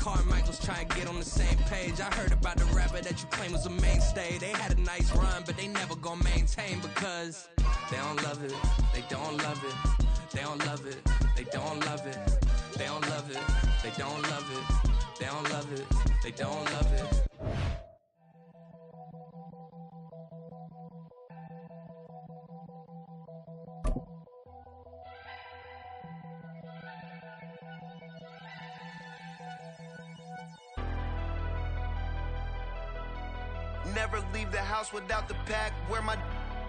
Carmichael's trying to get on the same page. I heard about the rapper that you claim was a mainstay. They had a nice run, but they never gonna maintain because they don't love it, they don't love it, they don't love it, they don't love it, they don't love it, they don't love it, they don't love it, they don't love it. Never leave the house without the pack. Where my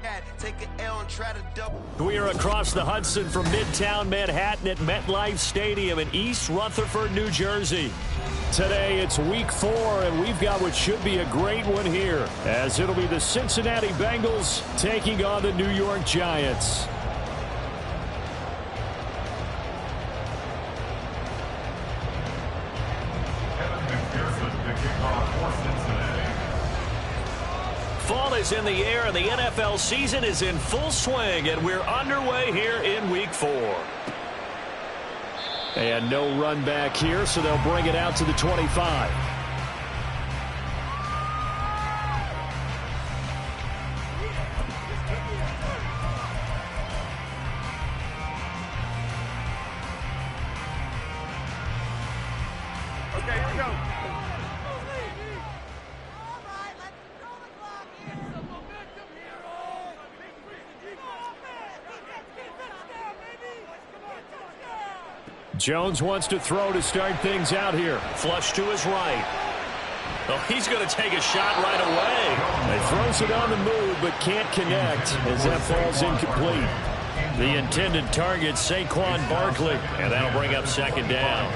at? Take an L and try to double. We are across the Hudson from Midtown Manhattan at MetLife Stadium in East Rutherford, New Jersey. Today it's week 4, and we've got what should be a great one here, as it'll be the Cincinnati Bengals taking on the New York Giants. Fall is in the air, and the NFL season is in full swing, and we're underway here in Week 4. And no run back here, so they'll bring it out to the 25. Okay, here we go. Jones wants to throw to start things out here. Flush to his right. Oh, he's going to take a shot right away. He throws it on the move, but can't connect as that falls incomplete. The intended target, Saquon Barkley, and that'll bring up second down.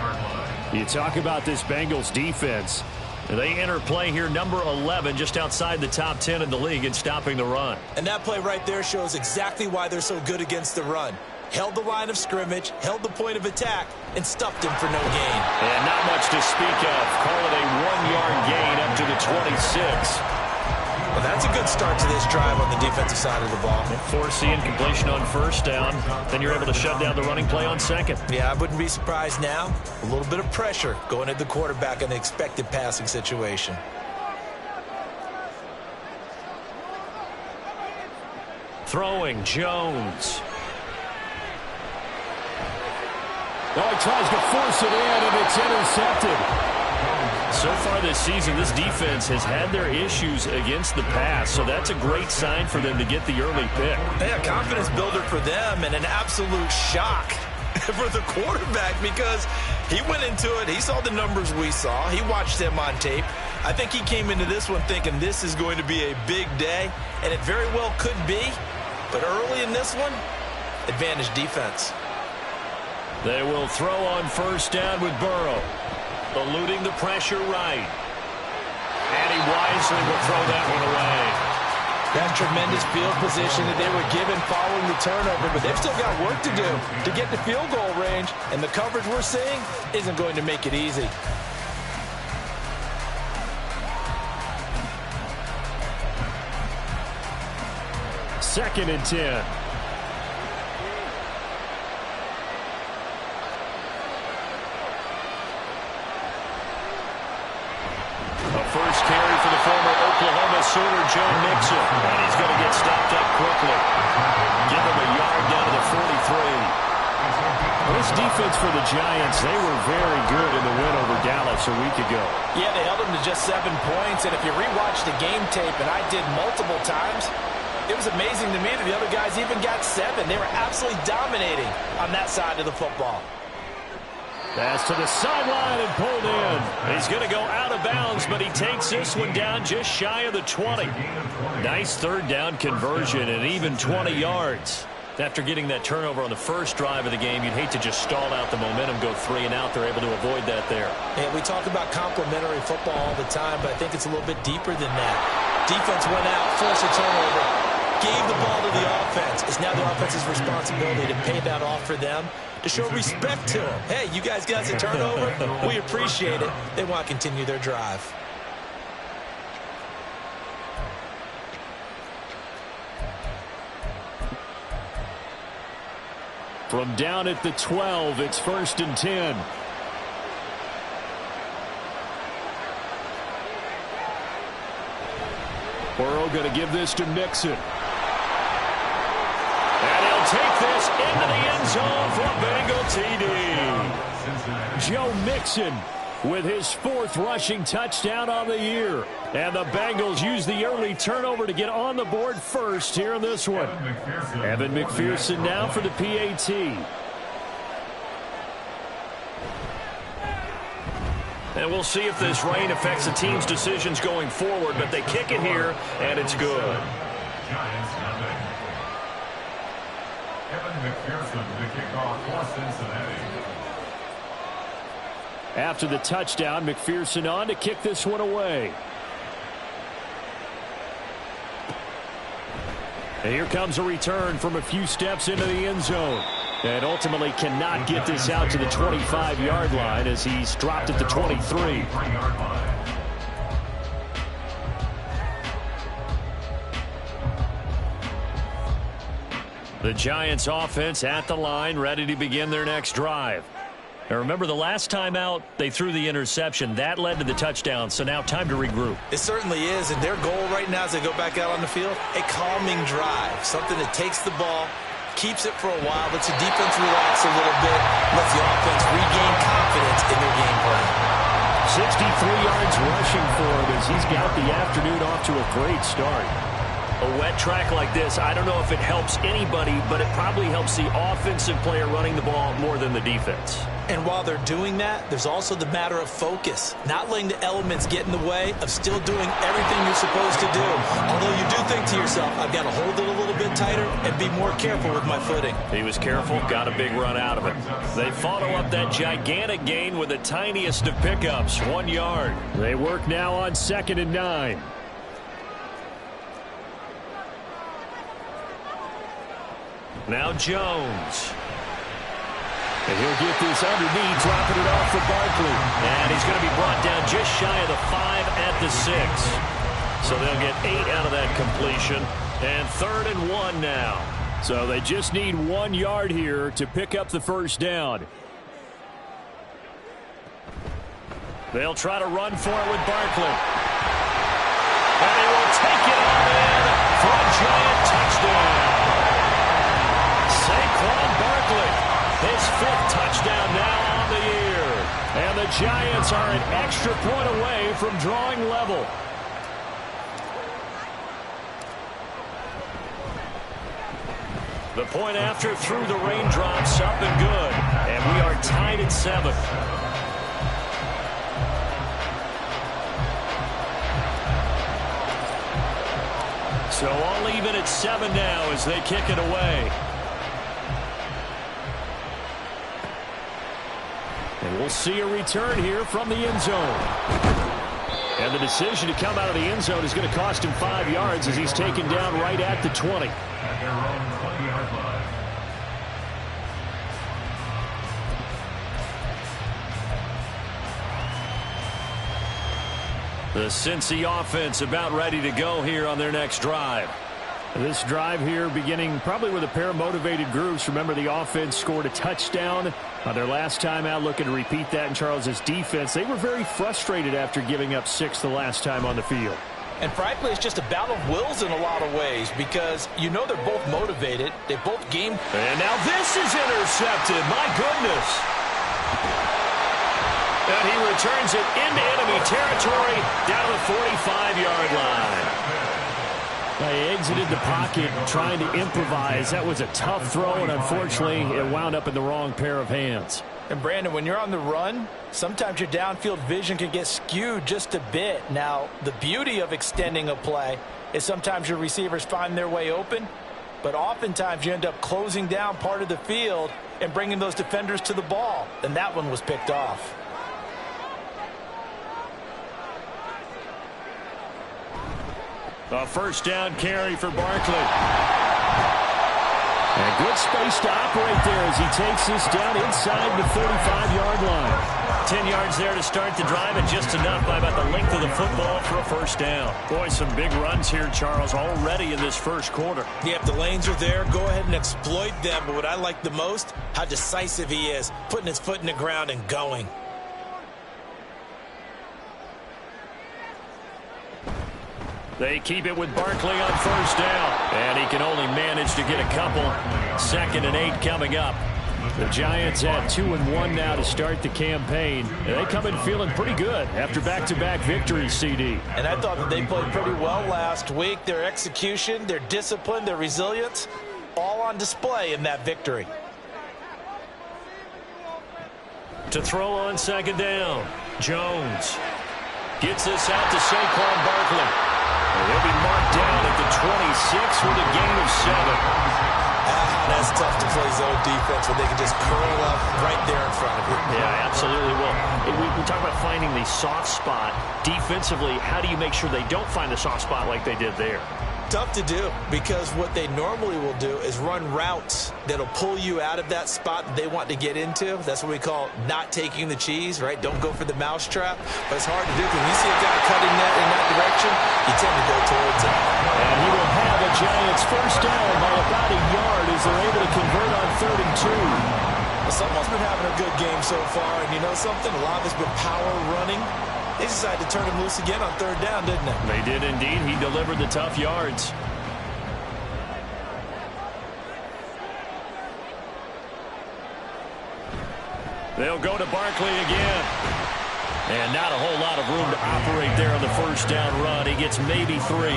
You talk about this Bengals defense. They enter play here number 11, just outside the top 10 in the league in stopping the run. And that play right there shows exactly why they're so good against the run. Held the line of scrimmage, held the point of attack, and stuffed him for no gain. And not much to speak of. Call it a 1-yard gain up to the 26. Well, that's a good start to this drive on the defensive side of the ball. Force the incompletion on first down. Then you're able to shut down the running play on second. Yeah, I wouldn't be surprised now. A little bit of pressure going at the quarterback in the expected passing situation. Throwing, Jones. Oh, he tries to force it in, and it's intercepted. So far this season, this defense has had their issues against the pass, so that's a great sign for them to get the early pick. Yeah, confidence builder for them, and an absolute shock for the quarterback because he went into it. He saw the numbers we saw. He watched them on tape. I think he came into this one thinking this is going to be a big day, and it very well could be. But early in this one, advantage defense. They will throw on first down with Burrow. Eluding the pressure right. And he wisely will throw that one away. That tremendous field position that they were given following the turnover, but they've still got work to do to get the field goal range, and the coverage we're seeing isn't going to make it easy. Second and 10. First carry for the former Oklahoma Sooner, Joe Mixon. And he's going to get stopped up quickly. Give him a yard down to the 43. This defense for the Giants, they were very good in the win over Dallas a week ago. Yeah, they held them to just 7 points. And if you rewatch the game tape, and I did multiple times, it was amazing to me that the other guys even got 7. They were absolutely dominating on that side of the football. Pass to the sideline and pulled in. He's going to go out of bounds, but he takes this one down just shy of the 20. Nice third down conversion and even 20 yards. After getting that turnover on the first drive of the game, you'd hate to just stall out the momentum, go 3 and out. They're able to avoid that there. Yeah, we talk about complementary football all the time, but I think it's a little bit deeper than that. Defense went out, forced a turnover, gave the ball to the offense. It's now the offense's responsibility to pay that off for them, to show respect to them. Hey, you guys got a turnover? We appreciate it. They want to continue their drive. From down at the 12, it's 1st and 10. Burrow going to give this to Mixon. And he'll take this into the end zone for a Bengal TD. Joe Mixon with his 4th rushing touchdown on the year. And the Bengals use the early turnover to get on the board first here in this one. Evan McPherson now for the PAT. And we'll see if this rain affects the team's decisions going forward, but they kick it here, and it's good. Evan McPherson to kick off for Cincinnati. After the touchdown, McPherson on to kick this one away. And here comes a return from a few steps into the end zone. And ultimately cannot get this out to the 25-yard line as he's dropped at the 23. The Giants offense at the line, ready to begin their next drive. Now remember, the last time out, they threw the interception. That led to the touchdown, so now time to regroup. It certainly is, and their goal right now as they go back out on the field, a calming drive, something that takes the ball, keeps it for a while, lets the defense relax a little bit, lets the offense regain confidence in their game plan. 63 yards rushing for him as he's got the afternoon off to a great start. A wet track like this, I don't know if it helps anybody, but it probably helps the offensive player running the ball more than the defense. And while they're doing that, there's also the matter of focus. Not letting the elements get in the way of still doing everything you're supposed to do. Although you do think to yourself, I've got to hold it a little bit tighter and be more careful with my footing. He was careful, got a big run out of it. They follow up that gigantic gain with the tiniest of pickups, 1 yard. They work now on 2nd and 9. Now Jones. And he'll get this underneath, dropping it off for Barkley. And he's going to be brought down just shy of the 5 at the 6. So they'll get 8 out of that completion. And 3rd and 1 now. So they just need 1 yard here to pick up the first down. They'll try to run for it with Barkley. And he will take it on in for a giant touchdown. Saquon Barkley, his 5th touchdown now on the year. And the Giants are an extra point away from drawing level. The point after through the raindrops, up and good. And we are tied at 7. So all even at 7 now as they kick it away. And we'll see a return here from the end zone. And the decision to come out of the end zone is going to cost him 5 yards as he's taken down right at the 20. At their own 20-yard line. The Cincy offense about ready to go here on their next drive. This drive here beginning probably with a pair of motivated groups. Remember, the offense scored a touchdown their last time out, looking to repeat that in Charles's defense. They were very frustrated after giving up 6 the last time on the field. And frankly, it's just a battle of wills in a lot of ways because you know they're both motivated. They both game. And now this is intercepted. My goodness. And he returns it into enemy territory down to the 45-yard line. They exited the pocket trying to improvise. That was a tough throw, and unfortunately, it wound up in the wrong pair of hands. And Brandon, when you're on the run, sometimes your downfield vision can get skewed just a bit. Now, the beauty of extending a play is sometimes your receivers find their way open, but oftentimes you end up closing down part of the field and bringing those defenders to the ball. And that one was picked off. A first down carry for Barkley. And good space to operate there as he takes this down inside the 35-yard line. 10 yards there to start the drive, and just enough by about the length of the football for a first down. Boy, some big runs here, Charles, already in this first quarter. Yeah, if the lanes are there, go ahead and exploit them. But what I like the most, how decisive he is, putting his foot in the ground and going. They keep it with Barkley on first down. And he can only manage to get a couple. 2nd and 8 coming up. The Giants at 2-1 now to start the campaign. And they come in feeling pretty good after back-to-back victories, CD. And I thought that they played pretty well last week. Their execution, their discipline, their resilience, all on display in that victory. To throw on 2nd down, Jones gets this out to Saquon Barkley. And he'll be marked down at the 26 with a gain of 7. That's tough to play zone defense when they can just curl up right there in front of you. Yeah, absolutely will. We talk about finding the soft spot. Defensively, how do you make sure they don't find the soft spot like they did there? Tough to do, because what they normally will do is run routes that'll pull you out of that spot that they want to get into. That's what we call not taking the cheese, right? Don't go for the mousetrap. But it's hard to do because when you see a guy cutting that in that direction, you tend to go towards it. And he will have a Giants first down by about a yard as they're able to convert on 3rd and 2. Well, someone's been having a good game so far, and you know something? A lot of it's been power running. They decided to turn him loose again on 3rd down, didn't they? They did indeed. He delivered the tough yards. They'll go to Barkley again. And not a whole lot of room to operate there on the first down run. He gets maybe 3.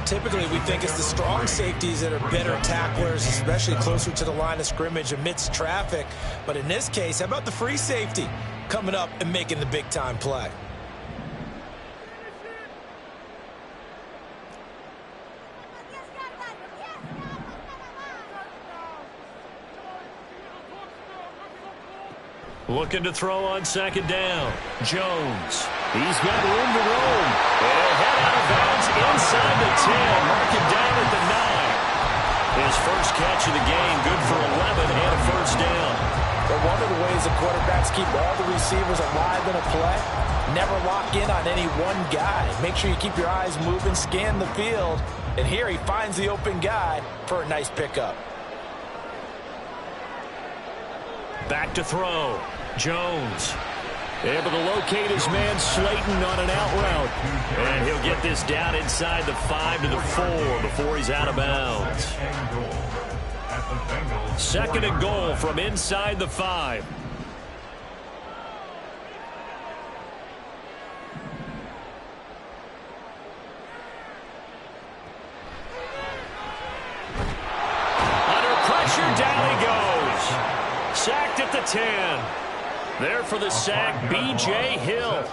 Typically, we think it's the strong safeties that are better tacklers, especially closer to the line of scrimmage amidst traffic. But in this case, how about the free safety coming up and making the big-time play? Looking to throw on 2nd down. Jones. He's got room to roam. And he'll head out of bounds inside the 10. Mark it down at the 9. His first catch of the game. Good for 11 and a first down. But one of the ways the quarterbacks keep all the receivers alive in a play, never lock in on any one guy. Make sure you keep your eyes moving, scan the field. And here he finds the open guy for a nice pickup. Back to throw. Jones able to locate his man Slayton on an out route. And he'll get this down inside the 5 to the 4 before he's out of bounds. 2nd and goal from inside the 5. Under pressure, down he goes. Sacked at the 10. There for the sack, B.J. Hill.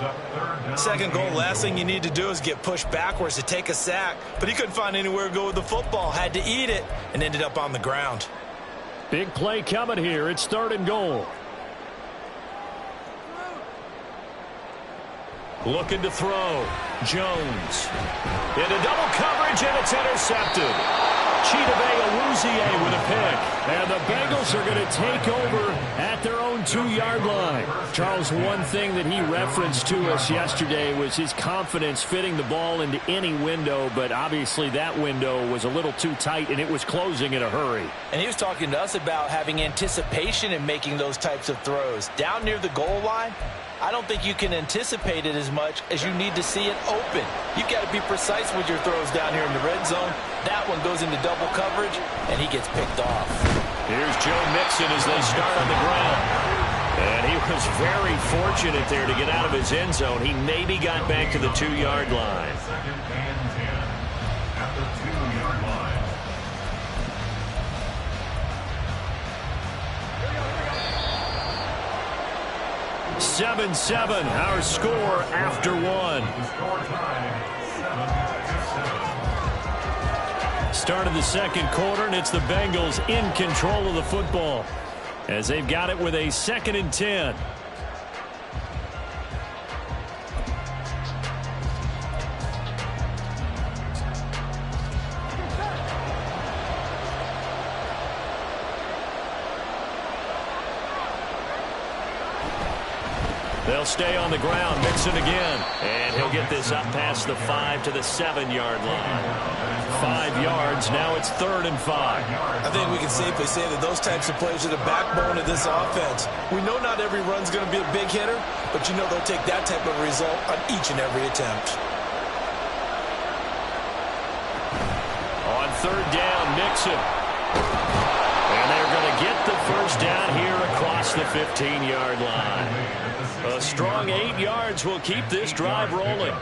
2nd goal, last thing you need to do is get pushed backwards to take a sack. But he couldn't find anywhere to go with the football. Had to eat it and ended up on the ground. Big play coming here. It's 3rd and goal. Looking to throw. Jones. Into double coverage, and it's intercepted. Chidobe with a pick. And the Bengals are going to take over at their own 2-yard line. Charles, one thing that he referenced to us yesterday was his confidence fitting the ball into any window, but obviously that window was a little too tight, and it was closing in a hurry. And he was talking to us about having anticipation in making those types of throws. Down near the goal line, I don't think you can anticipate it as much as you need to see it open. You've got to be precise with your throws down here in the red zone. That one goes into double coverage, and he gets picked off. Here's Joe Mixon as they start on the ground. And he was very fortunate there to get out of his end zone. He maybe got back to the 2-yard line. 7-7, our score after 1. Start of the 2nd quarter, and it's the Bengals in control of the football as they've got it with a 2nd and 10. They'll stay on the ground. Mixon again. And he'll get this up past the 5 to the 7-yard line. 5 yards. Now it's 3rd and 5. I think we can safely say that those types of plays are the backbone of this offense. We know not every run's going to be a big hitter, but you know they'll take that type of result on each and every attempt. third down. Mixon. And they're going to get the first down here across the 15-yard line. A strong 8 yards will keep this drive rolling.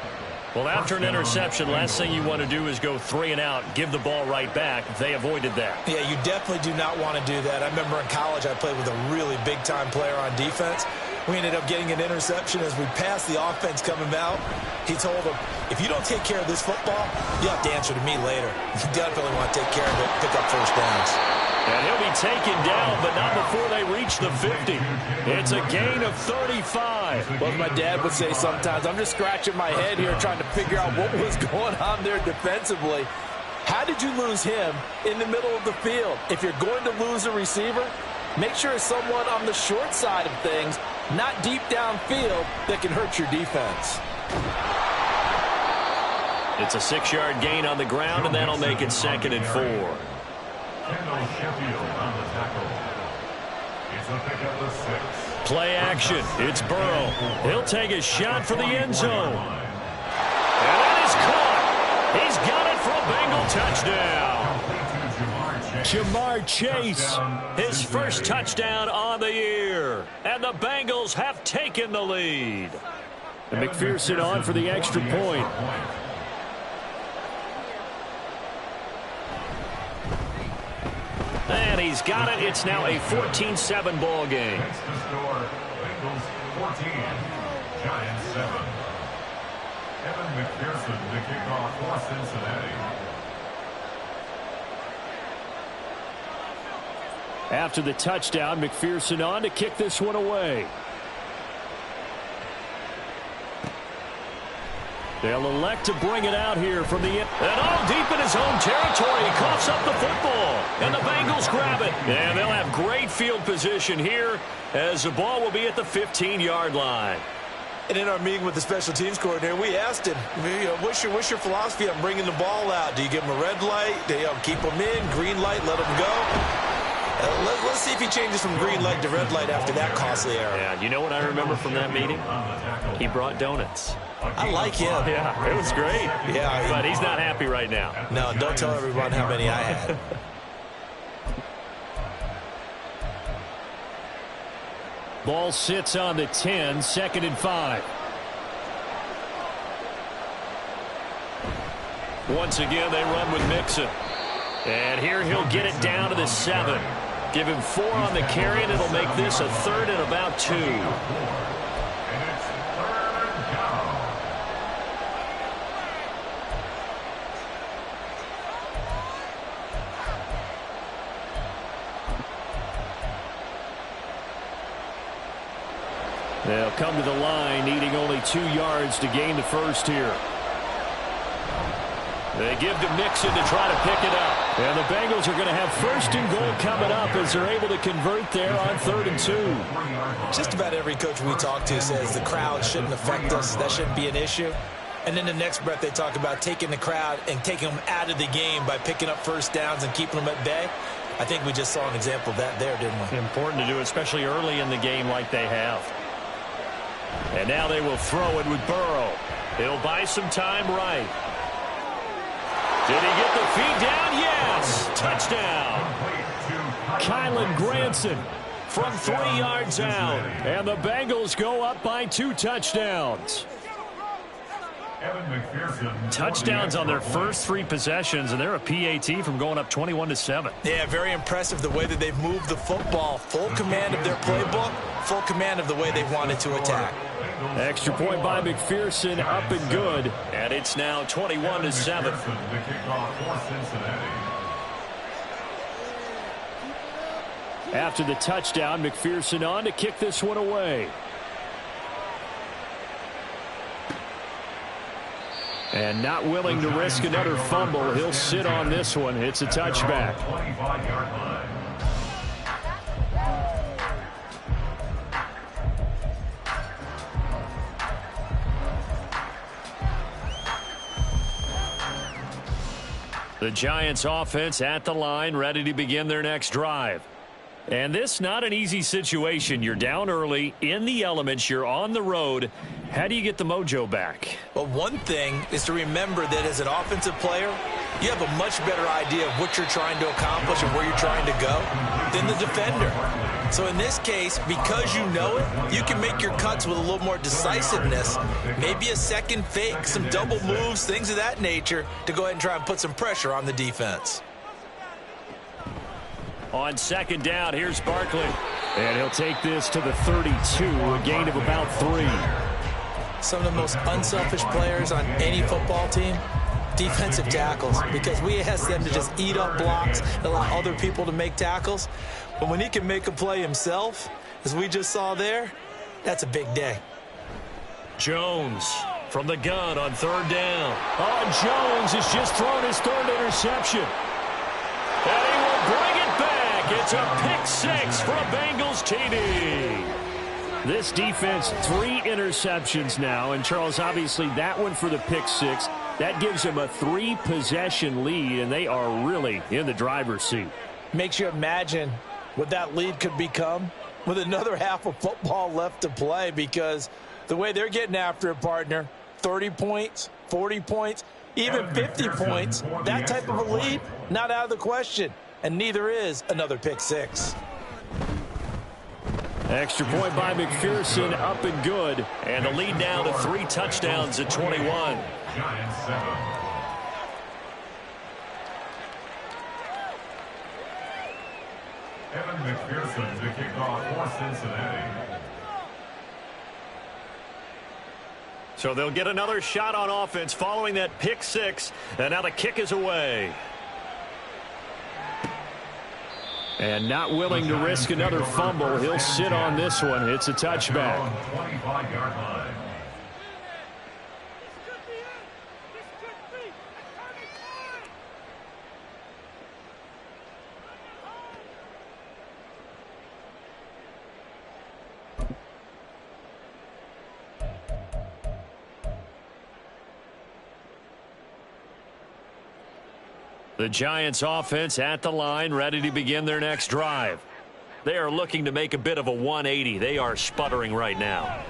Well, after an interception, last thing you want to do is go 3 and out, give the ball right back. They avoided that. Yeah, you definitely do not want to do that. I remember in college I played with a really big-time player on defense. We ended up getting an interception as we passed the offense coming out. He told him, if you don't take care of this football, you have to answer to me later. You definitely want to take care of it, pick up first downs. And he'll be taken down, but not before they reach the 50. It's a gain of 35. Well, as my dad would say sometimes, I'm just scratching my head here trying to figure out what was going on there defensively. How did you lose him in the middle of the field? If you're going to lose a receiver, make sure it's someone on the short side of things, not deep downfield, that can hurt your defense. It's a 6-yard gain on the ground, and that'll make it 2nd and 4. Play action. It's Burrow. He'll take a shot for the end zone. And that is caught. He's got it for a Bengal touchdown. Jamar Chase, his first touchdown on the year. And the Bengals have taken the lead. And McPherson on for the extra point. And he's got it. It's now a 14-7 ball game. Bengals 14, Giants 7. Evan McPherson to kick off for Cincinnati. After the touchdown, McPherson on to kick this one away. They'll elect to bring it out here from the end. And all deep in his own territory. He coughs up the football. And the Bengals grab it. And they'll have great field position here as the ball will be at the 15-yard line. And in our meeting with the special teams coordinator, we asked him, what's your philosophy on bringing the ball out? Do you give him a red light? Do you keep him in? Green light, let him go? Let's see if he changes from green light to red light after that costly error. Yeah, you know what I remember from that meeting? He brought donuts. I like him. Yeah, it was great. Yeah, but he's not happy right now. No, don't tell everyone how many I had. Ball sits on the 10, 2nd and 5. Once again, they run with Mixon. And here he'll get it down to the 7. Give him 4 on the carry, and it'll make this a 3rd and about 2. They'll come to the line, needing only 2 yards to gain the first here. They give to Mixon to try to pick it up. And the Bengals are going to have 1st and goal coming up as they're able to convert there on 3rd and 2. Just about every coach we talk to says the crowd shouldn't affect us. That shouldn't be an issue. And then the next breath they talk about taking the crowd and taking them out of the game by picking up first downs and keeping them at bay. I think we just saw an example of that there, didn't we? Important to do, especially early in the game like they have. And now they will throw it with Burrow. He'll buy some time right. Did he get the feed down? Yes! Touchdown! Kylan Granson from 3 yards out. And the Bengals go up by 2 touchdowns. Touchdowns on their first 3 possessions, and they're a PAT from going up 21-7. Yeah, very impressive the way that they've moved the football. Full command of their playbook, full command of the way they wanted to attack. Extra point by McPherson, up and good. And it's now 21-7. After the touchdown, McPherson on to kick this one away. And not willing to risk another fumble. He'll sit on this one. It's a touchback. The Giants offense at the line, ready to begin their next drive. And this not an easy situation. You're down early, in the elements, you're on the road. How do you get the mojo back? Well, one thing is to remember that as an offensive player, you have a much better idea of what you're trying to accomplish and where you're trying to go than the defender. So in this case, because you know it, you can make your cuts with a little more decisiveness, maybe a second fake, some double moves, things of that nature, to go ahead and try and put some pressure on the defense. On second down, here's Barkley. And he'll take this to the 32, a gain of about 3. Some of the most unselfish players on any football team, defensive tackles, because we ask them to just eat up blocks and allow other people to make tackles. But when he can make a play himself, as we just saw there, that's a big day. Jones from the gun on third down. Oh, Jones has just thrown his third interception. And he will bring it back. It's a pick-6 for a Bengals TD. This defense, 3 interceptions now. And, Charles, obviously that one for the pick-6. That gives them a 3-possession lead, and they are really in the driver's seat. Makes you imagine what that lead could become with another half of football left to play, because the way they're getting after it, partner, 30 points, 40 points, even 50 points, that type of a lead, not out of the question. And neither is another pick-6. Extra point by McPherson, up and good. And the lead now to 3 touchdowns at 21. Giants 7. Evan McPherson to kick off for Cincinnati. So they'll get another shot on offense following that pick-6. And now the kick is away. And not willing to risk another fumble. He'll sit on this one. It's a touchback. 25-yard line. The Giants offense at the line, ready to begin their next drive. They are looking to make a bit of a 180. They are sputtering right now.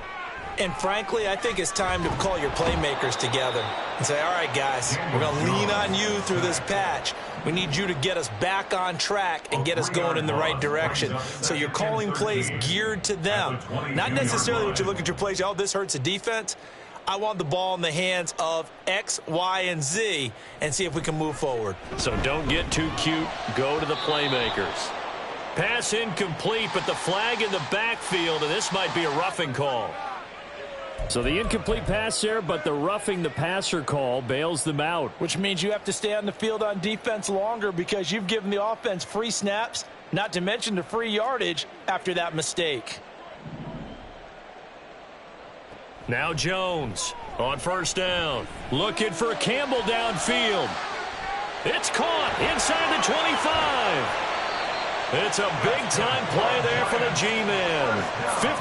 And frankly, I think it's time to call your playmakers together and say, all right, guys, we're going to lean on you through this patch. We need you to get us back on track and get us going in the right direction. So you're calling plays geared to them. Not necessarily what you look at your plays, oh, this hurts the defense. I want the ball in the hands of X, Y, and Z and see if we can move forward. So don't get too cute. Go to the playmakers. Pass incomplete, but the flag in the backfield, and this might be a roughing call. So the incomplete pass there, but the roughing the passer call bails them out. Which means you have to stay on the field on defense longer because you've given the offense free snaps, not to mention the free yardage after that mistake. Now Jones on first down. Looking for Campbell downfield. It's caught inside the 25. It's a big-time play there for the G-Man.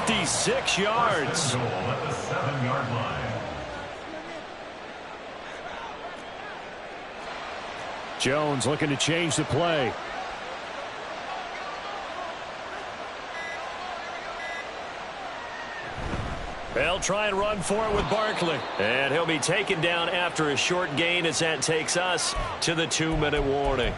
56 yards. At the 7-yard line. Jones looking to change the play. They'll try and run for it with Barkley. And he'll be taken down after a short gain as that takes us to the 2-minute warning.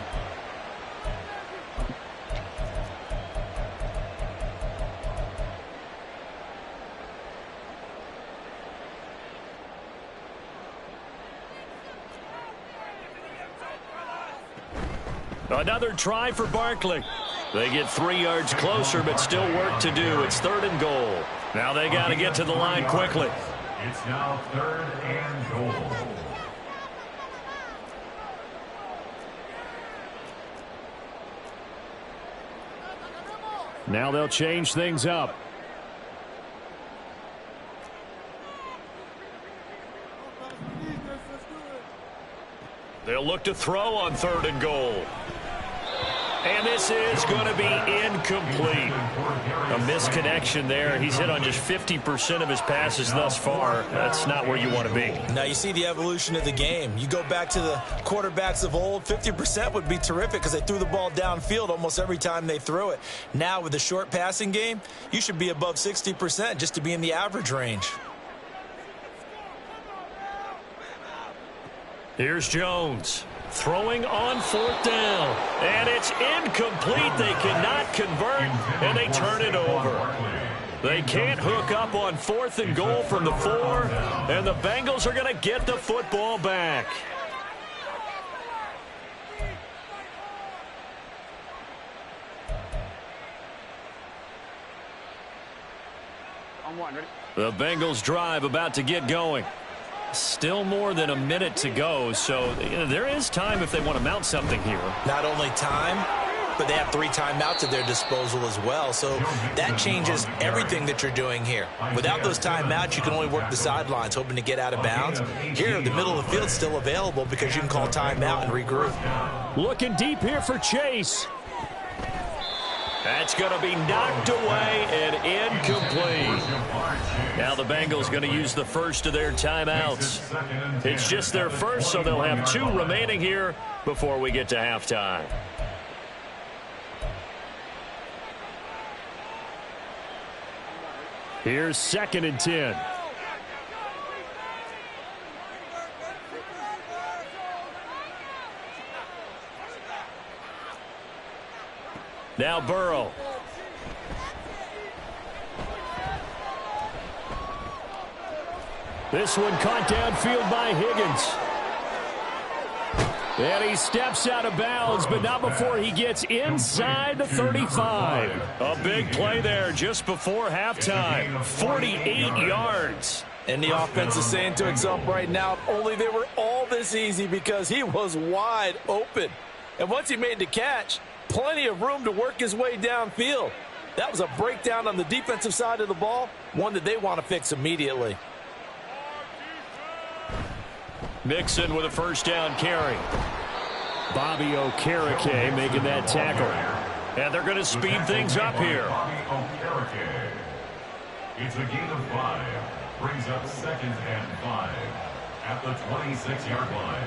Another try for Barkley. They get 3 yards closer, but still work to do. It's 3rd and goal. Now they got to get to the line quickly. It's now 3rd and goal. Now they'll change things up. They'll look to throw on 3rd and goal. And this is going to be incomplete. A misconnection there. He's hit on just 50% of his passes thus far. That's not where you want to be. Now you see the evolution of the game. You go back to the quarterbacks of old, 50% would be terrific because they threw the ball downfield almost every time they threw it. Now with the short passing game, you should be above 60% just to be in the average range. Here's Jones. throwing on 4th down. And it's incomplete. They cannot convert, and they turn it over. They can't hook up on 4th and goal from the 4, and the Bengals are going to get the football back. The Bengals drive about to get going. Still more than a minute to go, so there is time if they want to mount something here. Not only time, but they have 3 timeouts at their disposal as well, so that changes everything that you're doing here. Without those timeouts, you can only work the sidelines, hoping to get out of bounds. Here, the middle of the field's still available because you can call timeout and regroup. Looking deep here for Chase. That's going to be knocked away and incomplete. Now the Bengals going to use the first of their timeouts. It's just their first, so they'll have 2 remaining here before we get to halftime. Here's 2nd and 10. Now Burrow. This one caught downfield by Higgins. And he steps out of bounds, but not before he gets inside the 35. A big play there just before halftime. 48 yards. And the offense is saying to itself right now, if only they were all this easy, because he was wide open. And once he made the catch, plenty of room to work his way downfield. That was a breakdown on the defensive side of the ball, one that they want to fix immediately. Mixon with a first down carry. Bobby Okereke making that tackle. And they're going to speed things up here. It's a gain of 5. Brings up 2nd and 5 at the 26-yard line.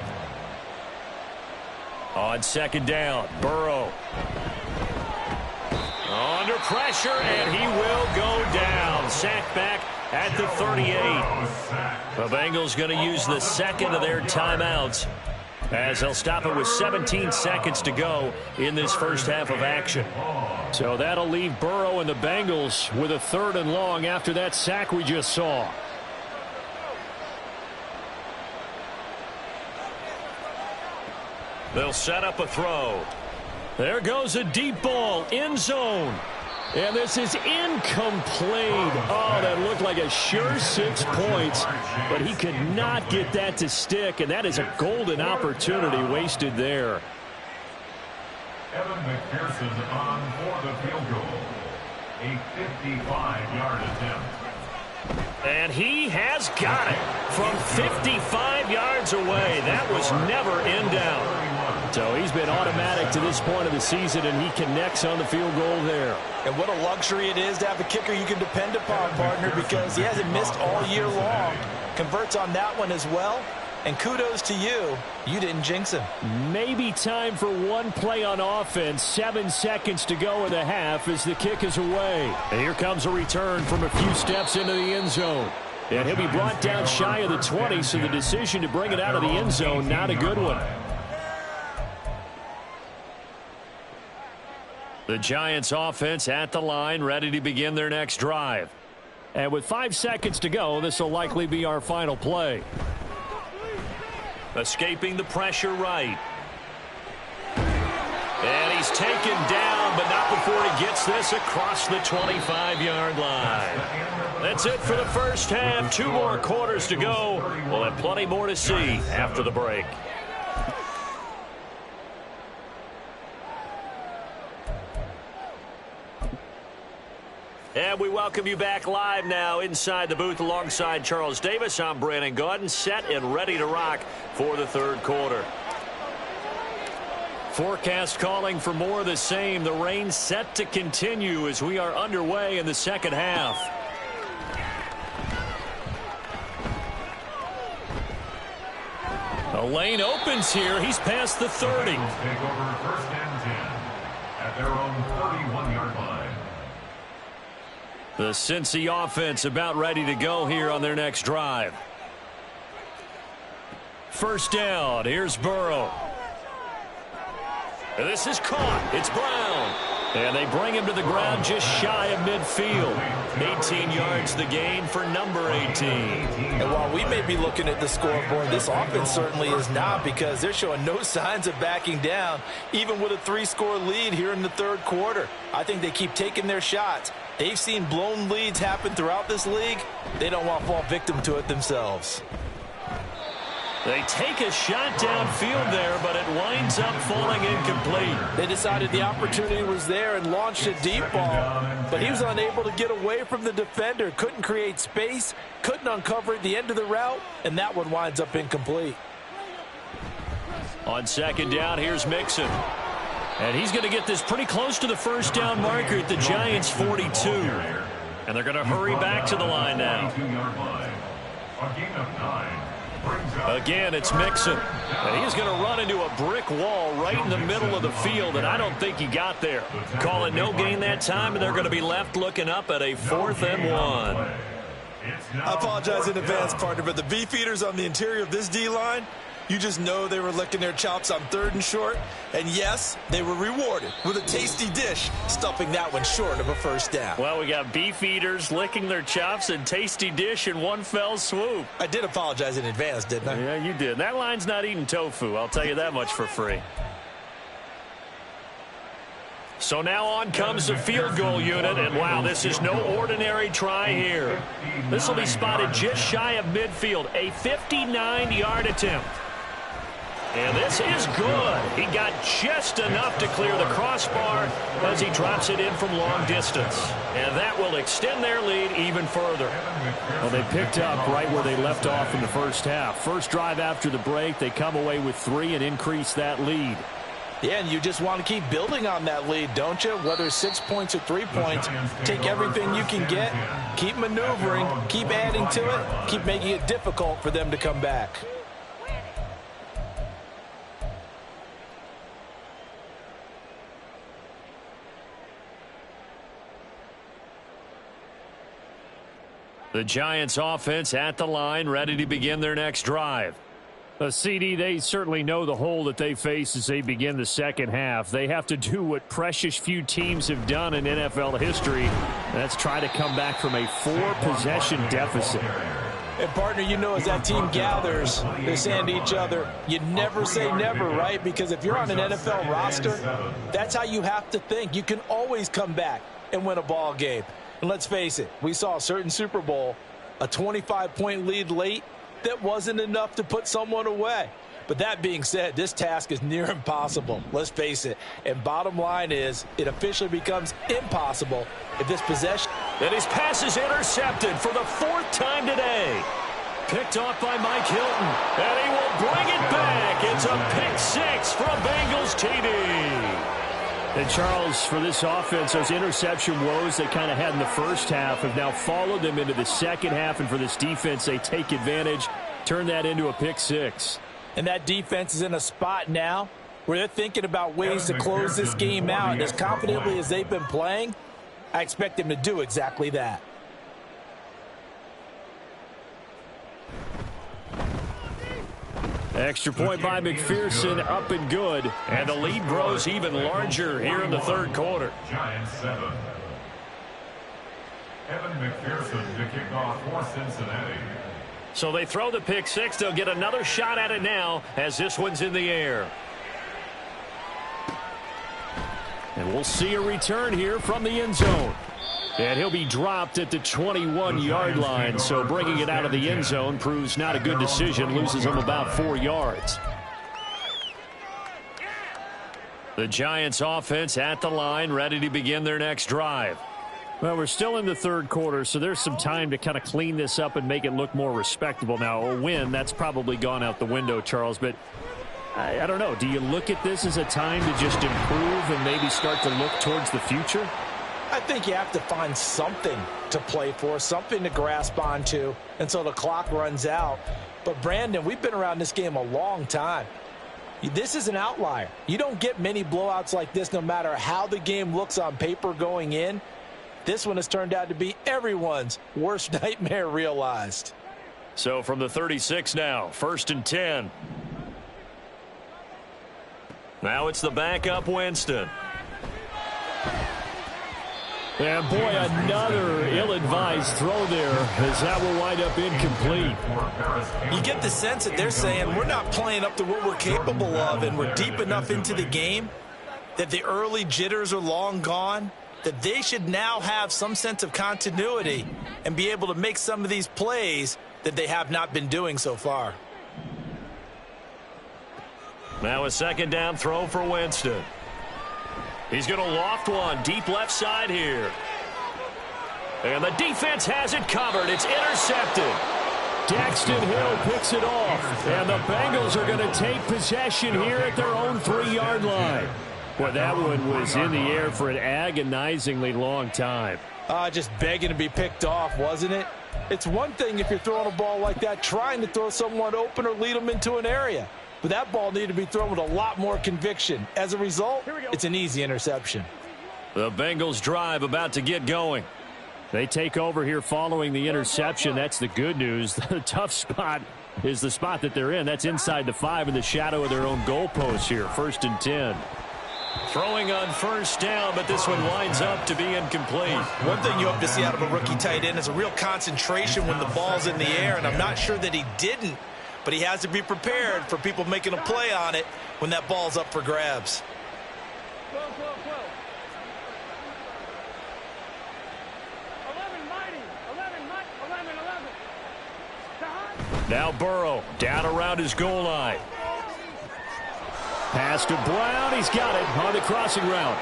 On 2nd down, Burrow. Under pressure, and he will go down. Sacked back at the 38. The Bengals going to use the 2nd of their timeouts, as they'll stop it with 17 seconds to go in this first half of action. So that'll leave Burrow and the Bengals with a 3rd and long after that sack we just saw. They'll set up a throw. There goes a deep ball, end zone. And this is incomplete. Oh, that looked like a sure 6 points, but he could not get that to stick, and that is a golden opportunity wasted there. Evan McPherson on for the field goal. A 55-yard attempt. And he has got it from 55 yards away. That was never in doubt. So he's been automatic to this point of the season, and he connects on the field goal there. And what a luxury it is to have a kicker you can depend upon, partner, because he hasn't missed all year long. Converts on that one as well. And kudos to you. You didn't jinx him. Maybe time for one play on offense. 7 seconds to go in the half as the kick is away. And here comes a return from a few steps into the end zone. And he'll be brought down shy of the 20, so the decision to bring it out of the end zone, not a good one. The Giants offense at the line, ready to begin their next drive. And with 5 seconds to go, this will likely be our final play. Escaping the pressure right. And he's taken down, but not before he gets this across the 25-yard line. That's it for the first half. 2 more quarters to go. We'll have plenty more to see after the break. And we welcome you back live now inside the booth alongside Charles Davis. I'm Brandon Gaudin, set and ready to rock for the third quarter. Forecast calling for more of the same. The rain set to continue as we are underway in the second half. The lane opens here. He's past the 30. Take over 1st and 10 at their own 31-yard line. The Cincy offense about ready to go here on their next drive. First down. Here's Burrow. This is caught. It's Brown. And they bring him to the ground just shy of midfield. 18 yards the gain for number 18. And while we may be looking at the scoreboard, this offense certainly is not, because they're showing no signs of backing down, even with a 3-score lead here in the third quarter. I think they keep taking their shots. They've seen blown leads happen throughout this league. They don't want to fall victim to it themselves. They take a shot downfield there, but it winds up falling incomplete. They decided the opportunity was there and launched a deep ball, but he was unable to get away from the defender. Couldn't create space, couldn't uncover at the end of the route, and that one winds up incomplete. On second down, here's Mixon. And he's going to get this pretty close to the first down marker at the Giants' 42. And they're going to hurry back to the line now. Again, it's Mixon. And he's going to run into a brick wall right in the middle of the field, and I don't think he got there. Call it no gain that time, and they're going to be left looking up at a 4th and 1. I apologize in advance, partner, but the beefeaters on the interior of this D-line, you just know they were licking their chops on 3rd and short. And yes, they were rewarded with a tasty dish, stuffing that one short of a first down. Well, we got beef eaters licking their chops and tasty dish in one fell swoop. I did apologize in advance, didn't I? Yeah, you did. That line's not eating tofu, I'll tell you that much for free. So now on comes the field goal unit, and wow, this is no ordinary try here. This will be spotted just shy of midfield, a 59-yard attempt. And this is good. He got just enough to clear the crossbar as he drops it in from long distance. And that will extend their lead even further. Well, they picked up right where they left off in the first half. First drive after the break, they come away with 3 and increase that lead. Yeah, and you just want to keep building on that lead, don't you? Whether it's 6 points or 3 points, take everything you can get, keep maneuvering, keep adding to it, keep making it difficult for them to come back. The Giants offense at the line, ready to begin their next drive. CD, they certainly know the hole that they face as they begin the second half. They have to do what precious few teams have done in NFL history. That's try to come back from a 4-possession deficit. And, partner, you know, as that team gathers, they're saying to each other, you never say never, right? Because if you're on an NFL roster, that's how you have to think. You can always come back and win a ball game. And let's face it, we saw a certain Super Bowl, a 25-point lead late, that wasn't enough to put someone away. But that being said, this task is near impossible. Let's face it. And bottom line is, it officially becomes impossible if this possession... And his pass is intercepted for the 4th time today. Picked off by Mike Hilton. And he will bring it back. It's a pick 6 from Bengals TD. And, Charles, for this offense, those interception woes they kind of had in the first half have now followed them into the second half. And for this defense, they take advantage, turn that into a pick 6. And that defense is in a spot now where they're thinking about ways to close this game out. And as confidently as they've been playing, I expect them to do exactly that. Extra point by McPherson, up and good. And the lead grows even larger here in the third quarter. Giants 7. Evan McPherson to kick off for Cincinnati. So they throw the pick 6. They'll get another shot at it now as this one's in the air. And we'll see a return here from the end zone. And he'll be dropped at the 21-yard line, so bringing it out of the end zone proves not a good decision, loses him about 4 yards. The Giants offense at the line, ready to begin their next drive. Well, we're still in the third quarter, so there's some time to kind of clean this up and make it look more respectable. Now, a win, that's probably gone out the window, Charles, but I don't know. Do you look at this as a time to just improve and maybe start to look towards the future? I think you have to find something to play for, something to grasp onto until the clock runs out. But, Brandon, we've been around this game a long time. This is an outlier. You don't get many blowouts like this no matter how the game looks on paper going in. This one has turned out to be everyone's worst nightmare realized. So from the 36 now, 1st and 10. Now it's the backup Winston. And boy, another ill-advised throw there, as that will wind up incomplete. You get the sense that they're saying we're not playing up to what we're capable of, and we're deep enough into the game that the early jitters are long gone, that they should now have some sense of continuity and be able to make some of these plays that they have not been doing so far. Now a second down throw for Winston. He's going to loft one deep left side here. And the defense has it covered. It's intercepted. Daxton Hill picks it off. And the Bengals are going to take possession here at their own 3-yard line. Boy, that one was in the air for an agonizingly long time. Just begging to be picked off, wasn't it? It's one thing if you're throwing a ball like that, trying to throw someone open or lead them into an area. But that ball needed to be thrown with a lot more conviction. As a result, it's an easy interception. The Bengals drive about to get going. They take over here following the interception. That's the good news. The tough spot is the spot that they're in. That's inside the 5 in the shadow of their own goalpost here. 1st and 10. Throwing on first down, but this one winds up to be incomplete. One thing you hope to see out of a rookie tight end is a real concentration when the ball's in the air, and I'm not sure that he didn't, but he has to be prepared for people making a play on it when that ball's up for grabs. Now Burrow down around his goal line. Pass to Brown. He's got it on the crossing route.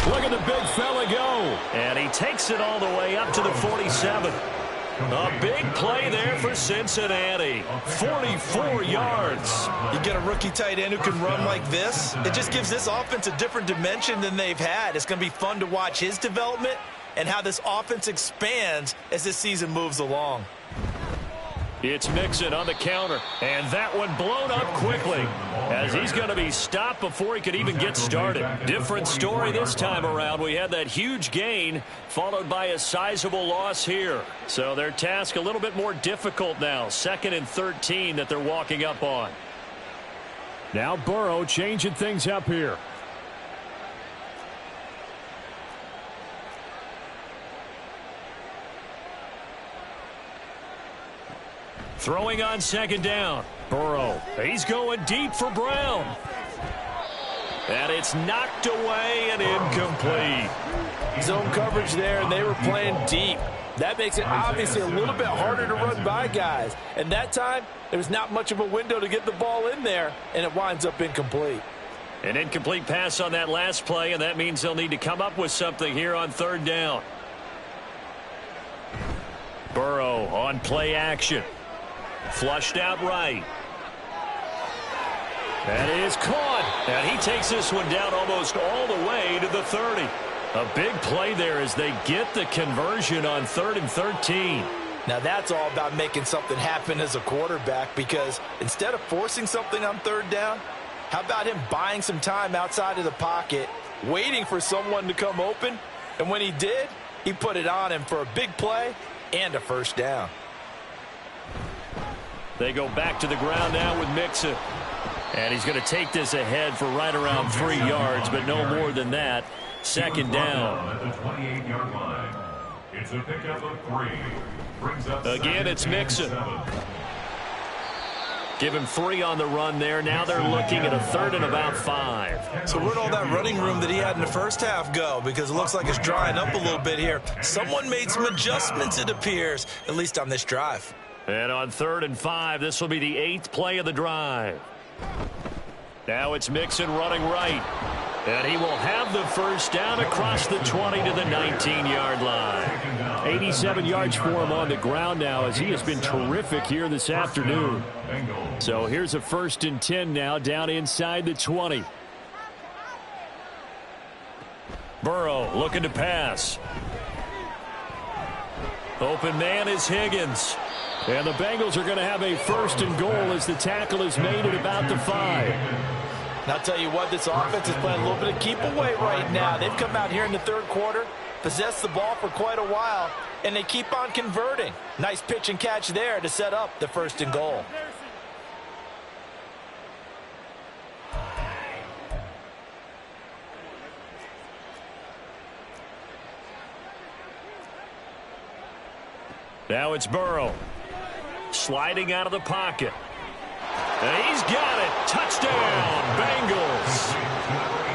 Look at the big fella go. And he takes it all the way up to the 47. A big play there for Cincinnati. 44 yards. You get a rookie tight end who can run like this. It just gives this offense a different dimension than they've had. It's going to be fun to watch his development and how this offense expands as this season moves along. It's Mixon on the counter, and that one blown up quickly as he's going to be stopped before he could even get started. Different story this time around. We had that huge gain followed by a sizable loss here. So their task a little bit more difficult now. 2nd and 13 that they're walking up on. Now Burrow changing things up here. Throwing on 2nd down. Burrow. He's going deep for Brown. And it's knocked away and incomplete. Zone coverage there, and they were playing deep. That makes it obviously a little bit harder to run by guys. And that time, there was not much of a window to get the ball in there, and it winds up incomplete. An incomplete pass on that last play, and that means they'll need to come up with something here on 3rd down. Burrow on play action. Flushed out right. That is caught. And he takes this one down almost all the way to the 30. A big play there as they get the conversion on 3rd and 13. Now that's all about making something happen as a quarterback, because instead of forcing something on 3rd down, how about him buying some time outside of the pocket, waiting for someone to come open, and when he did, he put it on him for a big play and a 1st down. They go back to the ground now with Mixon. And he's going to take this ahead for right around 3 yards, but no more than that. 2nd down. At the 28-yard line. It's a pickup of 3. Brings up again, it's Mixon. Give him 3 on the run there. Now they're looking at a 3rd and about 5. So where'd all that running room that he had in the first half go? Because it looks like it's drying up a little bit here. Someone made some adjustments, it appears, at least on this drive. And on 3rd and 5, this will be the 8th play of the drive. Now it's Mixon running right. And he will have the 1st down across the 20 to the 19-yard line. 87 yards for him on the ground now, as he has been terrific here this afternoon. So here's a 1st and 10 now, down inside the 20. Burrow looking to pass. Open man is Higgins. And the Bengals are going to have a 1st and goal as the tackle is made at about the 5. And I'll tell you what, this offense is playing a little bit of keep away right now. They've come out here in the 3rd quarter, possessed the ball for quite a while, and they keep on converting. Nice pitch and catch there to set up the 1st and goal. Now it's Burrow. Sliding out of the pocket. And he's got it. Touchdown, Bengals.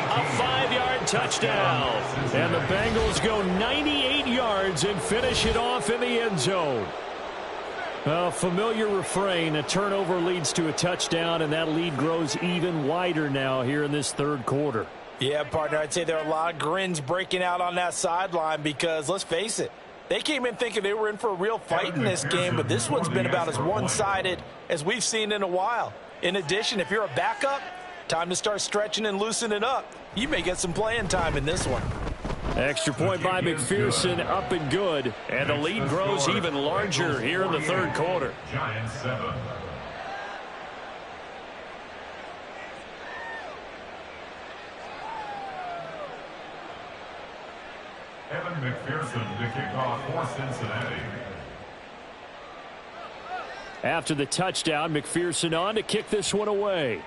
A 5-yard touchdown. And the Bengals go 98 yards and finish it off in the end zone. A familiar refrain, a turnover leads to a touchdown, and that lead grows even wider now here in this third quarter. Yeah, partner, I'd say there are a lot of grins breaking out on that sideline because, let's face it, they came in thinking they were in for a real fight in this game, but this one's been about as one-sided as we've seen in a while. In addition, if you're a backup, time to start stretching and loosening up. You may get some playing time in this one. Extra point by McPherson, up and good. And the lead grows even larger here in the third quarter. Giants 7. Evan McPherson to kick off for Cincinnati. After the touchdown, McPherson on to kick this one away.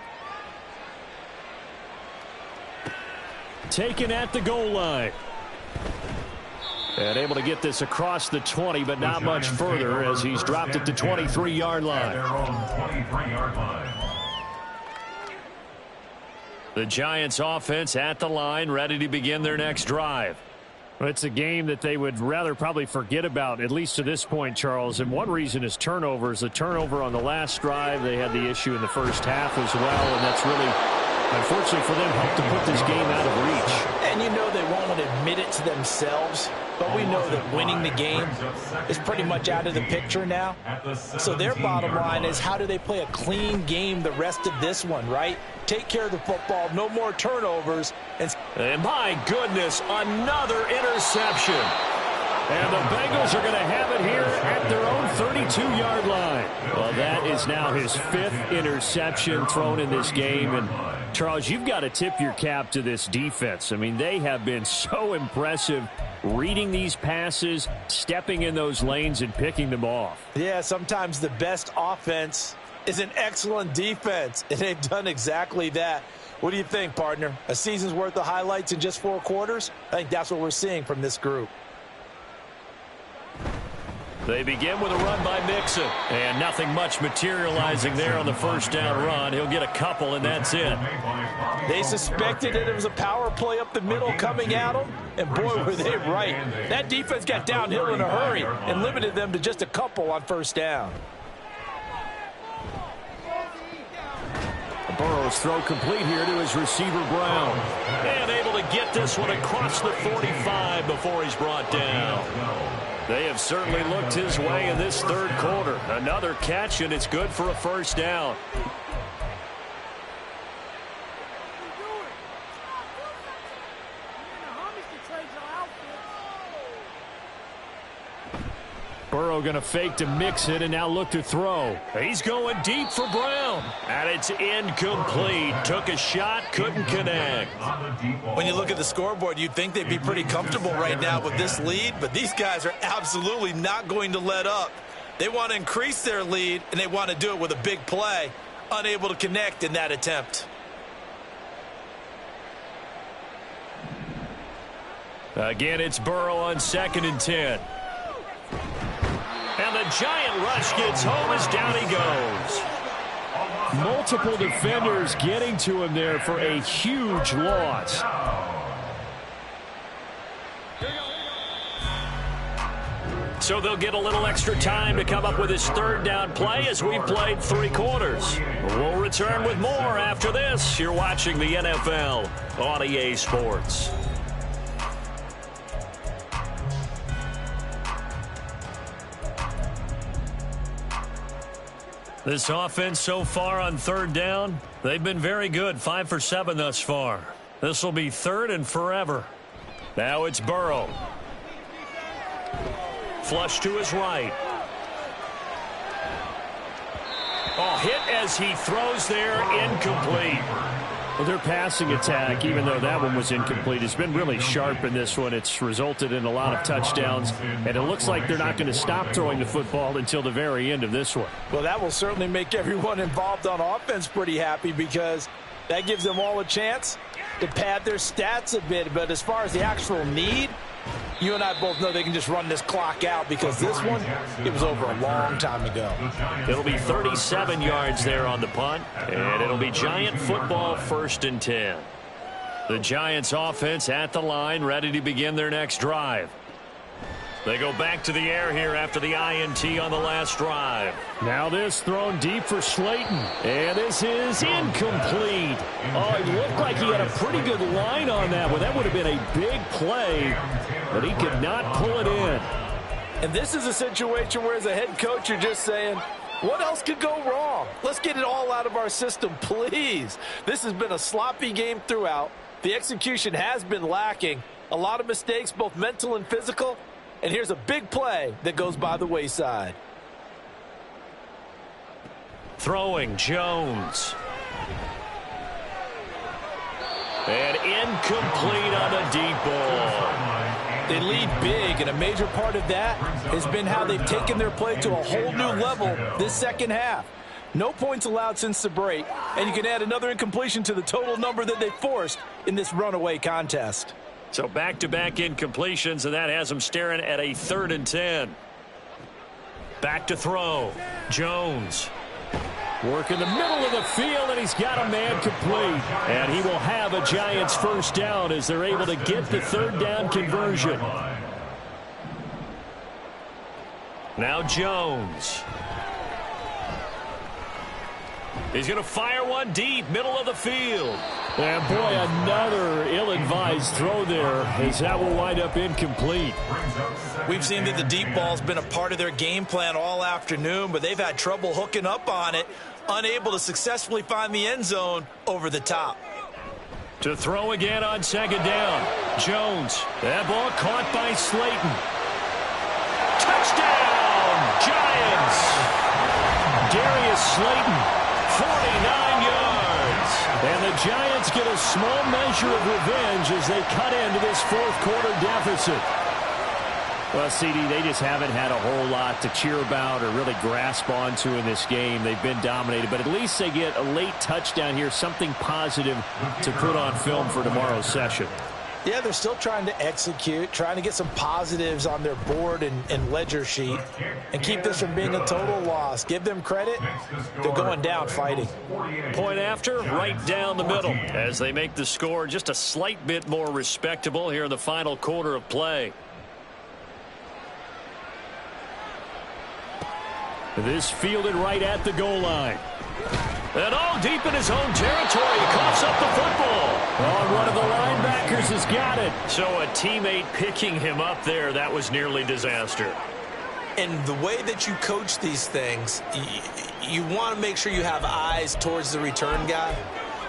Taken at the goal line. And able to get this across the 20, but not much further as he's dropped at the 23-yard line. Their own 23-yard line. The Giants offense at the line, ready to begin their next drive. It's a game that they would rather probably forget about, at least to this point, Charles. And one reason is turnovers. The turnover on the last drive, they had the issue in the first half as well, and that's really, unfortunately for them, helped to put this game out of reach. And you know they won't admit it to themselves, but we know that winning the game is pretty much out of the picture now. So their bottom line is, how do they play a clean game the rest of this one, right? Take care of the football, no more turnovers. And my goodness, another interception. And the Bengals are going to have it here at their own 32-yard line. Well, that is now his 5th interception thrown in this game. And, Charles, you've got to tip your cap to this defense. I mean, they have been so impressive reading these passes, stepping in those lanes, and picking them off. Yeah, sometimes the best offense is an excellent defense, and they've done exactly that. What do you think, partner? A season's worth of highlights in just 4 quarters? I think that's what we're seeing from this group. They begin with a run by Mixon, and nothing much materializing there on the first down run. He'll get a couple, and that's it. They suspected that it was a power play up the middle coming at them, and boy, were they right. That defense got downhill in a hurry and limited them to just a couple on first down. Burrow's throw complete here to his receiver, Brown. And able to get this one across the 45 before he's brought down. They have certainly looked his way in this third quarter. Another catch, and it's good for a first down. Burrow going to fake to Mixon and now look to throw. He's going deep for Brown. And it's incomplete. Took a shot, couldn't connect. When you look at the scoreboard, you'd think they'd be pretty comfortable right now with this lead, but these guys are absolutely not going to let up. They want to increase their lead, and they want to do it with a big play. Unable to connect in that attempt. Again, it's Burrow on 2nd and 10. And the giant rush gets home as down he goes. Multiple defenders getting to him there for a huge loss. So they'll get a little extra time to come up with his 3rd down play as we've played 3 quarters. We'll return with more after this. You're watching the NFL on EA Sports. This offense so far on 3rd down, they've been very good. 5 for 7 thus far. This will be 3rd and forever. Now it's Burrow. Flush to his right. Oh, hit as he throws there, incomplete. Well, their passing attack, even though that one was incomplete, has been really sharp in this one. It's resulted in a lot of touchdowns, and it looks like they're not going to stop throwing the football until the very end of this one. Well, that will certainly make everyone involved on offense pretty happy because that gives them all a chance to pad their stats a bit. But as far as the actual need, you and I both know they can just run this clock out because this one, it was over a long time ago. It'll be 37 yards there on the punt, and it'll be Giant football 1st and 10. The Giants offense at the line, ready to begin their next drive. They go back to the air here after the INT on the last drive. Now this thrown deep for Slayton. And this is incomplete. Oh, it looked like he had a pretty good line on that one. That would have been a big play, but he could not pull it in. And this is a situation where as a head coach you're just saying, what else could go wrong? Let's get it all out of our system, please. This has been a sloppy game throughout. The execution has been lacking. A lot of mistakes, both mental and physical. And here's a big play that goes by the wayside. Throwing Jones. And incomplete on a deep ball. They lead big, and a major part of that has been how they've taken their play to a whole new level this second half. No points allowed since the break, and you can add another incompletion to the total number that they forced in this runaway contest. So back-to-back incompletions, and that has them staring at a 3rd and 10. Back to throw. Jones. Work in the middle of the field, and he's got a man complete. And he will have a Giants 1st down as they're able to get the 3rd down conversion. Now Jones. He's going to fire one deep, middle of the field. And boy, another ill-advised throw there, as that will wind up incomplete. We've seen that the deep ball's been a part of their game plan all afternoon, but they've had trouble hooking up on it, unable to successfully find the end zone over the top. To throw again on 2nd down. Jones. That ball caught by Slayton. Touchdown, Giants. Darius Slayton. 49 yards. And the Giants get a small measure of revenge as they cut into this 4th quarter deficit. Well, CD, they just haven't had a whole lot to cheer about or really grasp onto in this game. They've been dominated, but at least they get a late touchdown here, something positive to put on film for tomorrow's session. Yeah, they're still trying to execute, trying to get some positives on their board and ledger sheet and keep this from being a total loss. Give them credit. They're going down fighting. Point after, right down the middle as they make the score just a slight bit more respectable here in the final quarter of play. This fielded right at the goal line. And all deep in his own territory, he coughs up the football. Oh, one of the linebackers has got it. So a teammate picking him up there, that was nearly disaster. And the way that you coach these things, you want to make sure you have eyes towards the return guy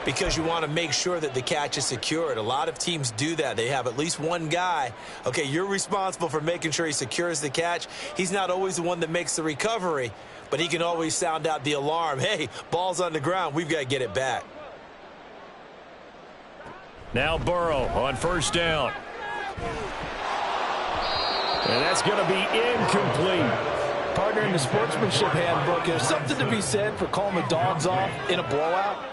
because you want to make sure that the catch is secured. A lot of teams do that. They have at least one guy. Okay, you're responsible for making sure he secures the catch. He's not always the one that makes the recovery, but he can always sound out the alarm. Hey, ball's on the ground. We've got to get it back. Now Burrow on 1st down. And that's going to be incomplete. Partner, in the sportsmanship handbook, there's something to be said for calling the dogs off in a blowout.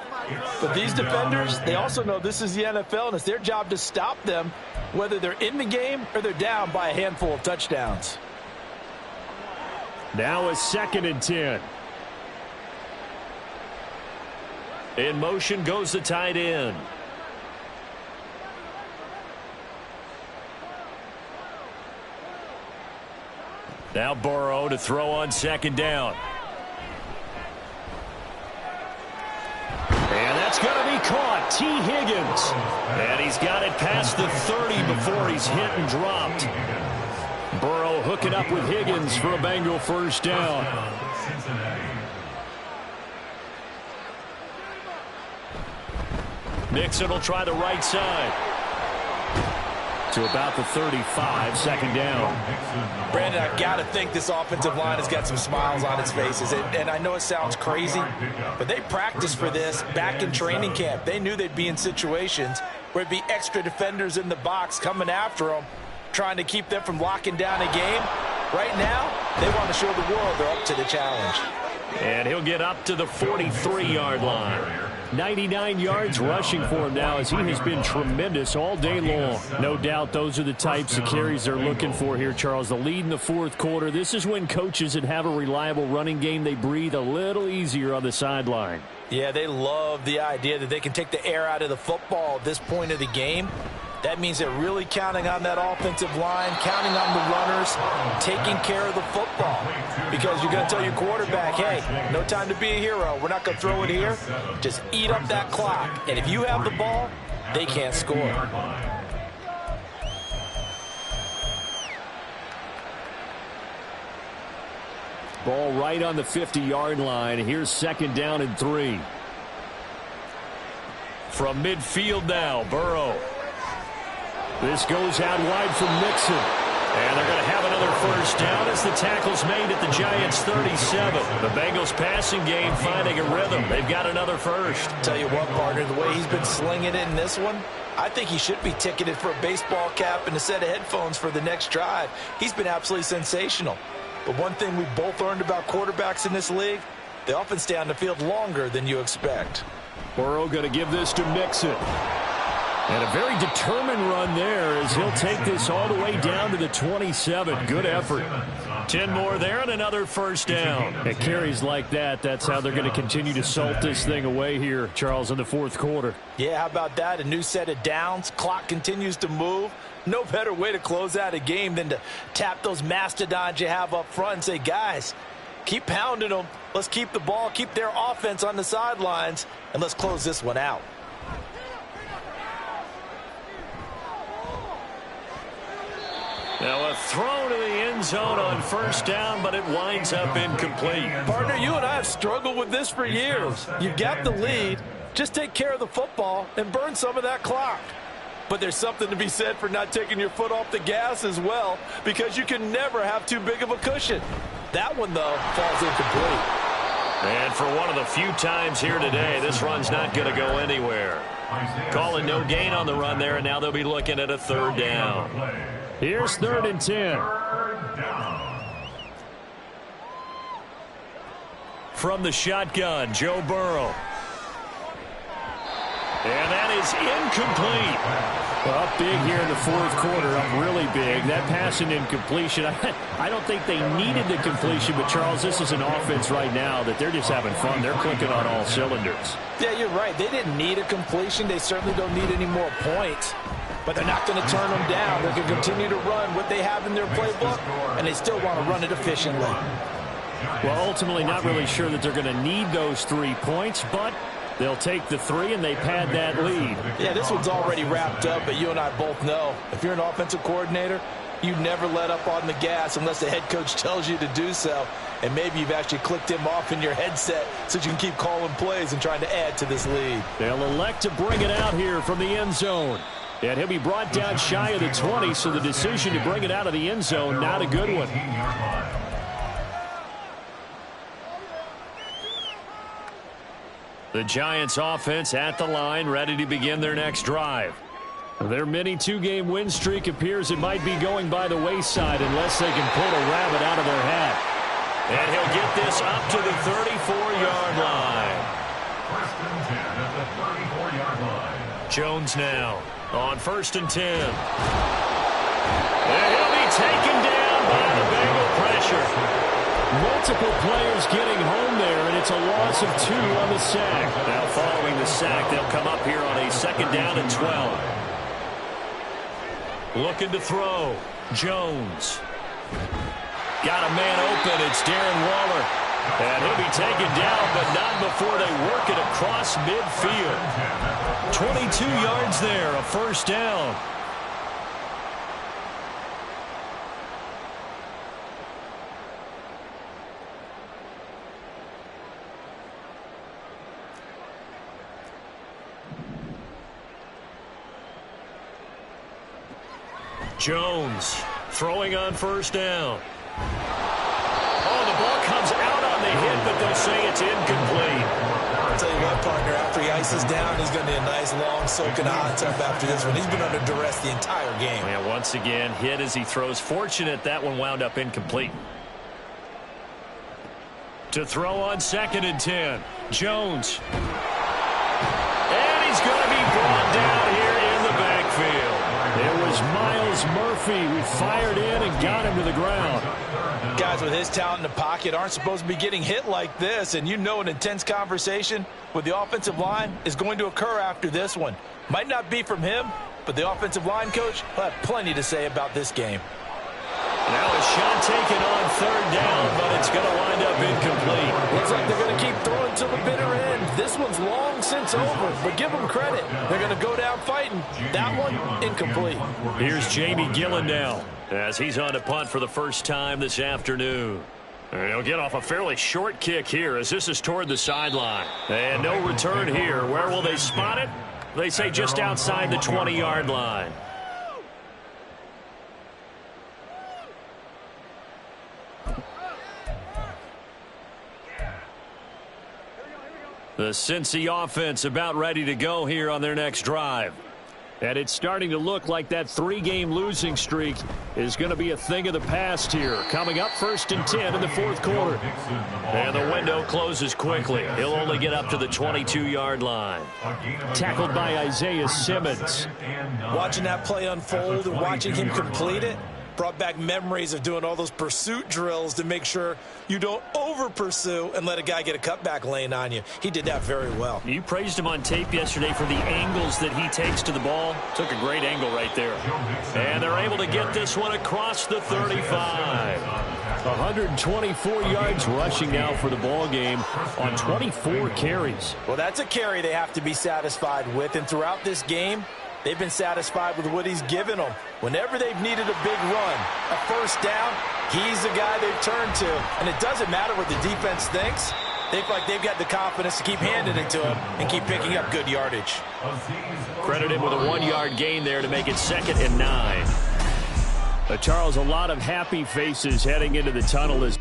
But these defenders, they also know this is the NFL, and it's their job to stop them, whether they're in the game or they're down by a handful of touchdowns. Now a 2nd and 10. In motion goes the tight end. Now Burrow to throw on 2nd down. And that's going to be caught. T. Higgins. And he's got it past the 30 before he's hit and dropped. Burrow hooking up with Higgins for a Bengal 1st down. Mixon will try the right side. To about the 35, 2nd down. Brandon, I've got to think this offensive line has got some smiles on its faces. And I know it sounds crazy, but they practiced for this back in training camp. They knew they'd be in situations where it'd be extra defenders in the box coming after them, trying to keep them from locking down a game. Right now, they want to show the world they're up to the challenge. And he'll get up to the 43-yard line. 99 yards rushing for him now as he has been tremendous all day long. No doubt those are the types of carries they're looking for here, Charles. The lead in the fourth quarter. This is when coaches that have a reliable running game, they breathe a little easier on the sideline. Yeah, they love the idea that they can take the air out of the football at this point of the game. That means they're really counting on that offensive line, counting on the runners, taking care of the football. Because you're going to tell your quarterback, hey, no time to be a hero. We're not going to throw it here. Just eat up that clock. And if you have the ball, they can't score. Ball right on the 50-yard line. Here's 2nd down and 3. From midfield now, Burrow. This goes out wide from Mixon. And they're going to have another first down as the tackle's made at the Giants' 37. The Bengals passing game finding a rhythm. They've got another first. Tell you what, partner, the way he's been slinging it in this one, I think he should be ticketed for a baseball cap and a set of headphones for the next drive. He's been absolutely sensational. But one thing we both learned about quarterbacks in this league, they often stay on the field longer than you expect. Burrow going to give this to Mixon. And a very determined run there as he'll take this all the way down to the 27. Good effort. 10 more there and another first down. At carries like that, that's how they're going to continue to salt this thing away here, Charles, in the fourth quarter. Yeah, how about that? A new set of downs. Clock continues to move. No better way to close out a game than to tap those mastodons you have up front and say, guys, keep pounding them. Let's keep the ball, keep their offense on the sidelines, and let's close this one out. Now a throw to the end zone on first down, but it winds up incomplete. Partner, you and I have struggled with this for years. You've got the lead. Just take care of the football and burn some of that clock. But there's something to be said for not taking your foot off the gas as well, because you can never have too big of a cushion. That one, though, falls incomplete. And for one of the few times here today, this run's not going to go anywhere. Calling no gain on the run there, and now they'll be looking at a third down. Here's 3rd and 10. From the shotgun, Joe Burrow. And that is incomplete. Up big here in the fourth quarter, up really big. That pass and incompletion, I don't think they needed the completion, but Charles, this is an offense right now that they're just having fun. They're clicking on all cylinders. Yeah, you're right. They didn't need a completion. They certainly don't need any more points. But they're not going to turn them down. They're going to continue to run what they have in their playbook, and they still want to run it efficiently. Well, ultimately not really sure that they're going to need those 3 points, but they'll take the 3 and they pad that lead. Yeah, this one's already wrapped up, but you and I both know if you're an offensive coordinator, you never let up on the gas unless the head coach tells you to do so. And maybe you've actually clicked him off in your headset so you can keep calling plays and trying to add to this lead. They'll elect to bring it out here from the end zone. And he'll be brought down shy of the 20, so the decision to bring it out of the end zone, not a good one. The Giants offense at the line, ready to begin their next drive. Their mini 2-game win streak appears it might be going by the wayside unless they can pull a rabbit out of their hat. And he'll get this up to the 34-yard line. First and 10 at the 34-yard line. Jones now on 1st and 10. And he'll be taken down by the Bengal pressure. Multiple players getting home there, and it's a loss of 2 on the sack. Now following the sack, they'll come up here on a 2nd down and 12. Looking to throw. Jones. Got a man open. It's Darren Waller. And he'll be taken down, but not before they work it across midfield. 22 yards there, a first down. Jones throwing on first down. Oh, the ball comes out on the hit, but they'll say it's incomplete. I'll tell you what, partner, after he ices down, he's going to need a nice, long soak in a hot tub after this one. He's been under duress the entire game. Yeah, once again, hit as he throws. Fortunate that one wound up incomplete. To throw on 2nd and 10. Jones. he's going to be brought down here in the backfield. It was Miles Murphy who fired in and got him to the ground. Guys with his talent in the pocket aren't supposed to be getting hit like this, and you know an intense conversation with the offensive line is going to occur after this one. Might not be from him, but the offensive line coach will have plenty to say about this game. Now a shot taken on third down, but it's going to wind up incomplete. Looks like they're going to keep throwing to the bitter end. This one's long since over, but give them credit. They're going to go down fighting. That one, incomplete. Here's Jamie Gillen now, as he's on to punt for the first time this afternoon. And he'll get off a fairly short kick here, as this is toward the sideline. And no return here. Where will they spot it? They say just outside the 20-yard line. The Cincy offense about ready to go here on their next drive. And it's starting to look like that 3-game losing streak is going to be a thing of the past here. Coming up 1st and 10 in the 4th quarter. And the window closes quickly. He'll only get up to the 22-yard line. Tackled by Isaiah Simmons. Watching that play unfold and watching him complete it brought back memories of doing all those pursuit drills to make sure you don't over-pursue and let a guy get a cutback lane on you. He did that very well. You praised him on tape yesterday for the angles that he takes to the ball. Took a great angle right there. And they're able to get this one across the 35. 124 yards rushing now for the ball game on 24 carries. Well, that's a carry they have to be satisfied with. And throughout this game, they've been satisfied with what he's given them. Whenever they've needed a big run, a first down, he's the guy they've turned to. And it doesn't matter what the defense thinks. They feel like they've got the confidence to keep handing it to him and keep picking up good yardage. Credit him with a 1-yard gain there to make it 2nd and 9. Charles, a lot of happy faces heading into the tunnel as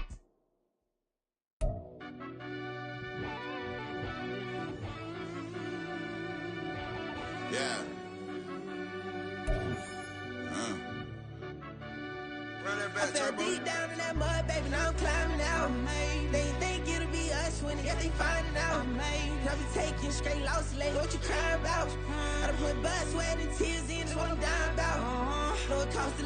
I fell deep down in that mud, baby, now I'm climbing out. They think it'll be us when they finding out. I be taking straight losses, like what you crying about? I done put blood, sweat, and tears in, that's what I'm dying about. No, it costs